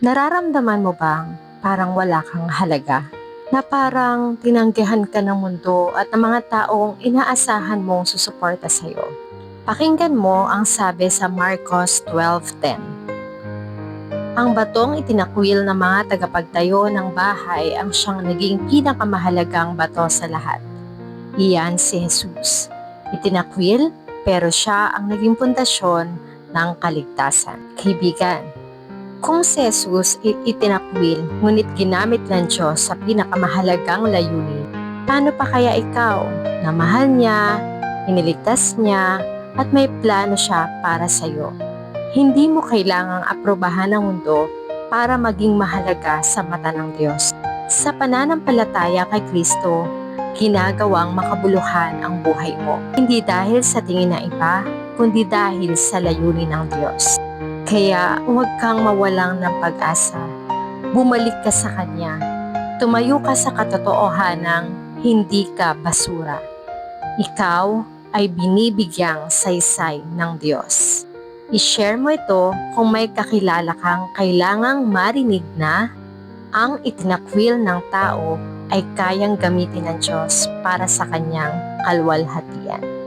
Nararamdaman mo bang parang wala kang halaga? Na parang tinanggihan ka ng mundo at ng mga taong inaasahan mong susuporta sa'yo? Pakinggan mo ang sabi sa Marcos 12:10. Ang batong itinakwil ng mga tagapagtayo ng bahay ang siyang naging pinakamahalagang bato sa lahat. Iyan si Jesus. Itinakwil, pero siya ang naging pundasyon ng kaligtasan. Kaibigan, kung si Jesus itinakwil, ngunit ginamit ng Diyos sa pinakamahalagang layunin, paano pa kaya ikaw na mahal niya, iniligtas niya, at may plano siya para sa iyo? Hindi mo kailangang aprobahan ng mundo para maging mahalaga sa mata ng Diyos. Sa pananampalataya kay Kristo, ginagawang makabuluhan ang buhay mo. Hindi dahil sa tingin ng iba, kundi dahil sa layunin ng Diyos. Kaya huwag kang mawalang ng pag-asa. Bumalik ka sa Kanya. Tumayo ka sa katotohanang hindi ka basura. Ikaw ay binibigyang saysay ng Diyos. I-share mo ito kung may kakilala kang kailangang marinig na ang itinakwil ng tao ay kayang gamitin ng Diyos para sa Kanyang kalwalhatian.